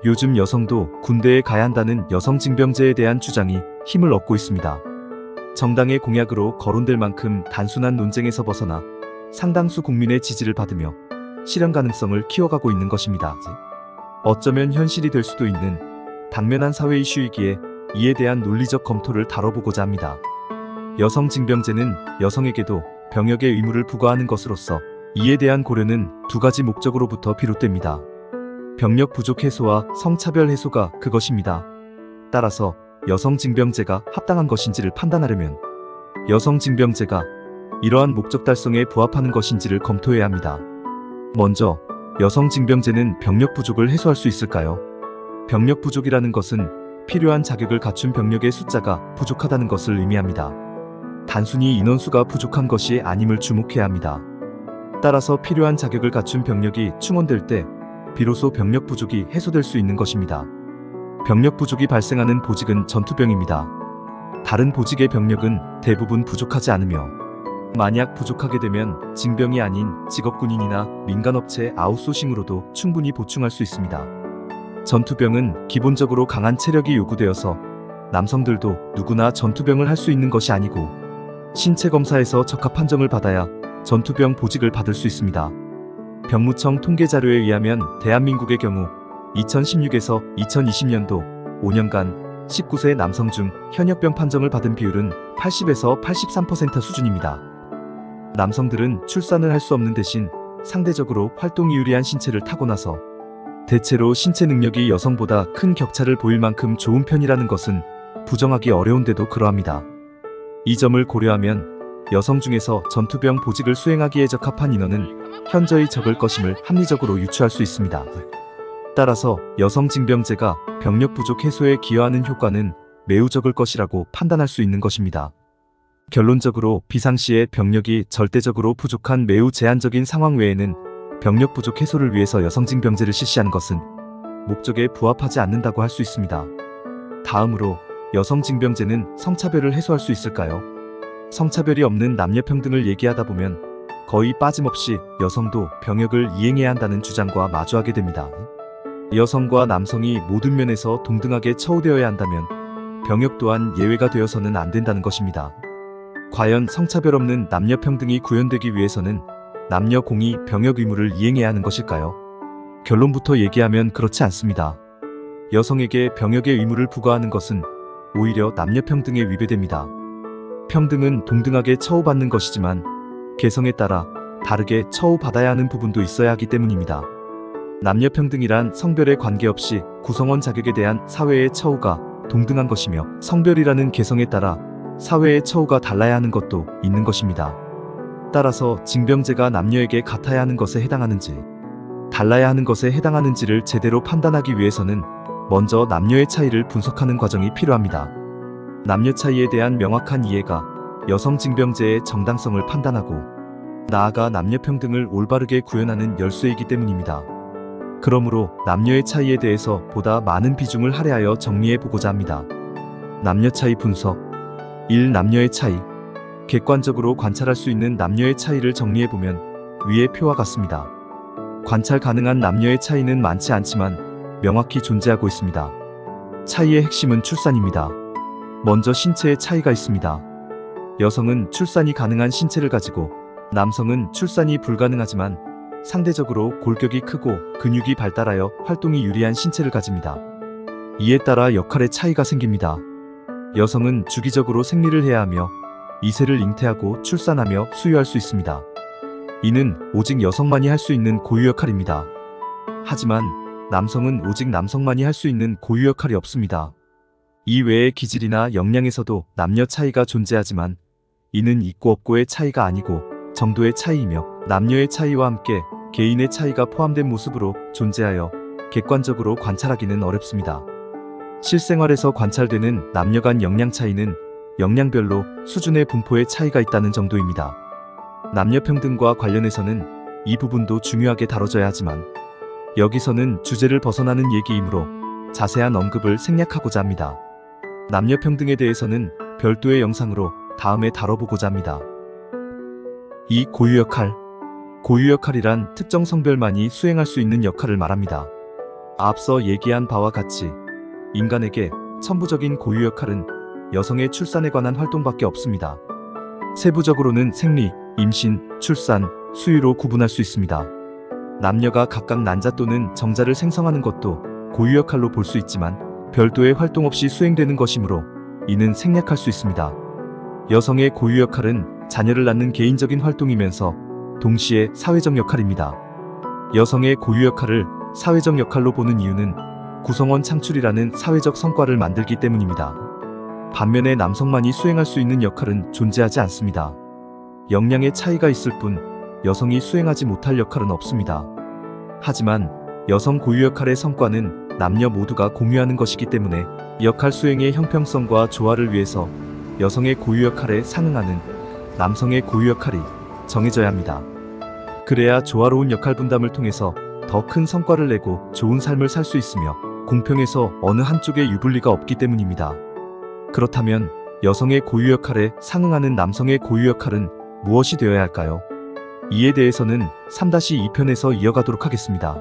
요즘 여성도 군대에 가야 한다는 여성 징병제에 대한 주장이 힘을 얻고 있습니다. 정당의 공약으로 거론될 만큼 단순한 논쟁에서 벗어나 상당수 국민의 지지를 받으며 실현 가능성을 키워가고 있는 것입니다. 어쩌면 현실이 될 수도 있는 당면한 사회 이슈이기에 이에 대한 논리적 검토를 다뤄보고자 합니다. 여성 징병제는 여성에게도 병역의 의무를 부과하는 것으로서 이에 대한 고려는 두 가지 목적으로부터 비롯됩니다. 병력 부족 해소와 성차별 해소가 그것입니다. 따라서 여성 징병제가 합당한 것인지를 판단하려면 여성 징병제가 이러한 목적 달성에 부합하는 것인지를 검토해야 합니다. 먼저 여성 징병제는 병력 부족을 해소할 수 있을까요? 병력 부족이라는 것은 필요한 자격을 갖춘 병력의 숫자가 부족하다는 것을 의미합니다. 단순히 인원수가 부족한 것이 아님을 주목해야 합니다. 따라서 필요한 자격을 갖춘 병력이 충원될 때 비로소 병력 부족이 해소될 수 있는 것입니다. 병력 부족이 발생하는 보직은 전투병입니다. 다른 보직의 병력은 대부분 부족하지 않으며 만약 부족하게 되면 징병이 아닌 직업군인이나 민간업체 아웃소싱으로도 충분히 보충할 수 있습니다. 전투병은 기본적으로 강한 체력이 요구되어서 남성들도 누구나 전투병을 할 수 있는 것이 아니고 신체 검사에서 적합 판정을 받아야 전투병 보직을 받을 수 있습니다. 병무청 통계자료에 의하면 대한민국의 경우 2016에서 2020년도 5년간 19세 남성 중 현역병 판정을 받은 비율은 80에서 83% 수준입니다. 남성들은 출산을 할 수 없는 대신 상대적으로 활동이 유리한 신체를 타고나서 대체로 신체 능력이 여성보다 큰 격차를 보일 만큼 좋은 편이라는 것은 부정하기 어려운데도 그러합니다. 이 점을 고려하면 여성 중에서 전투병 보직을 수행하기에 적합한 인원은 현저히 적을 것임을 합리적으로 유추할 수 있습니다. 따라서 여성 징병제가 병력 부족 해소에 기여하는 효과는 매우 적을 것이라고 판단할 수 있는 것입니다. 결론적으로 비상시에 병력이 절대적으로 부족한 매우 제한적인 상황 외에는 병력 부족 해소를 위해서 여성 징병제를 실시하는 것은 목적에 부합하지 않는다고 할 수 있습니다. 다음으로 여성 징병제는 성차별을 해소할 수 있을까요? 성차별이 없는 남녀평등을 얘기하다 보면 거의 빠짐없이 여성도 병역을 이행해야 한다는 주장과 마주하게 됩니다. 여성과 남성이 모든 면에서 동등하게 처우되어야 한다면 병역 또한 예외가 되어서는 안 된다는 것입니다. 과연 성차별 없는 남녀평등이 구현되기 위해서는 남녀 공이 병역 의무를 이행해야 하는 것일까요? 결론부터 얘기하면 그렇지 않습니다. 여성에게 병역의 의무를 부과하는 것은 오히려 남녀평등에 위배됩니다. 평등은 동등하게 처우받는 것이지만 개성에 따라 다르게 처우받아야 하는 부분도 있어야 하기 때문입니다. 남녀평등이란 성별에 관계없이 구성원 자격에 대한 사회의 처우가 동등한 것이며 성별이라는 개성에 따라 사회의 처우가 달라야 하는 것도 있는 것입니다. 따라서 징병제가 남녀에게 같아야 하는 것에 해당하는지 달라야 하는 것에 해당하는지를 제대로 판단하기 위해서는 먼저 남녀의 차이를 분석하는 과정이 필요합니다. 남녀 차이에 대한 명확한 이해가 여성 징병제의 정당성을 판단하고 나아가 남녀평등을 올바르게 구현하는 열쇠이기 때문입니다. 그러므로 남녀의 차이에 대해서 보다 많은 비중을 할애하여 정리해 보고자 합니다. 남녀 차이 분석 1. 남녀의 차이. 객관적으로 관찰할 수 있는 남녀의 차이를 정리해 보면 위의 표와 같습니다. 관찰 가능한 남녀의 차이는 많지 않지만 명확히 존재하고 있습니다. 차이의 핵심은 출산입니다. 먼저 신체의 차이가 있습니다. 여성은 출산이 가능한 신체를 가지고 남성은 출산이 불가능하지만 상대적으로 골격이 크고 근육이 발달하여 활동이 유리한 신체를 가집니다. 이에 따라 역할의 차이가 생깁니다. 여성은 주기적으로 생리를 해야 하며 이세를 잉태하고 출산하며 수유할 수 있습니다. 이는 오직 여성만이 할 수 있는 고유 역할입니다. 하지만 남성은 오직 남성만이 할 수 있는 고유 역할이 없습니다. 이 외의 기질이나 역량에서도 남녀 차이가 존재하지만 이는 있고 없고의 차이가 아니고 정도의 차이이며 남녀의 차이와 함께 개인의 차이가 포함된 모습으로 존재하여 객관적으로 관찰하기는 어렵습니다. 실생활에서 관찰되는 남녀 간 역량 차이는 역량별로 수준의 분포의 차이가 있다는 정도입니다. 남녀평등과 관련해서는 이 부분도 중요하게 다뤄져야 하지만 여기서는 주제를 벗어나는 얘기이므로 자세한 언급을 생략하고자 합니다. 남녀평등에 대해서는 별도의 영상으로 다음에 다뤄보고자 합니다. 2. 고유 역할. 고유 역할이란 특정 성별만이 수행할 수 있는 역할을 말합니다. 앞서 얘기한 바와 같이 인간에게 천부적인 고유 역할은 여성의 출산에 관한 활동밖에 없습니다. 세부적으로는 생리, 임신, 출산, 수유로 구분할 수 있습니다. 남녀가 각각 난자 또는 정자를 생성하는 것도 고유 역할로 볼 수 있지만 별도의 활동 없이 수행되는 것이므로 이는 생략할 수 있습니다. 여성의 고유 역할은 자녀를 낳는 개인적인 활동이면서 동시에 사회적 역할입니다. 여성의 고유 역할을 사회적 역할로 보는 이유는 구성원 창출이라는 사회적 성과를 만들기 때문입니다. 반면에 남성만이 수행할 수 있는 역할은 존재하지 않습니다. 역량의 차이가 있을 뿐 여성이 수행하지 못할 역할은 없습니다. 하지만 여성 고유 역할의 성과는 남녀 모두가 공유하는 것이기 때문에 역할 수행의 형평성과 조화를 위해서 여성의 고유 역할에 상응하는 남성의 고유 역할이 정해져야 합니다. 그래야 조화로운 역할 분담을 통해서 더 큰 성과를 내고 좋은 삶을 살 수 있으며 공평해서 어느 한쪽에 유불리가 없기 때문입니다. 그렇다면 여성의 고유 역할에 상응하는 남성의 고유 역할은 무엇이 되어야 할까요? 이에 대해서는 3-2편에서 이어가도록 하겠습니다.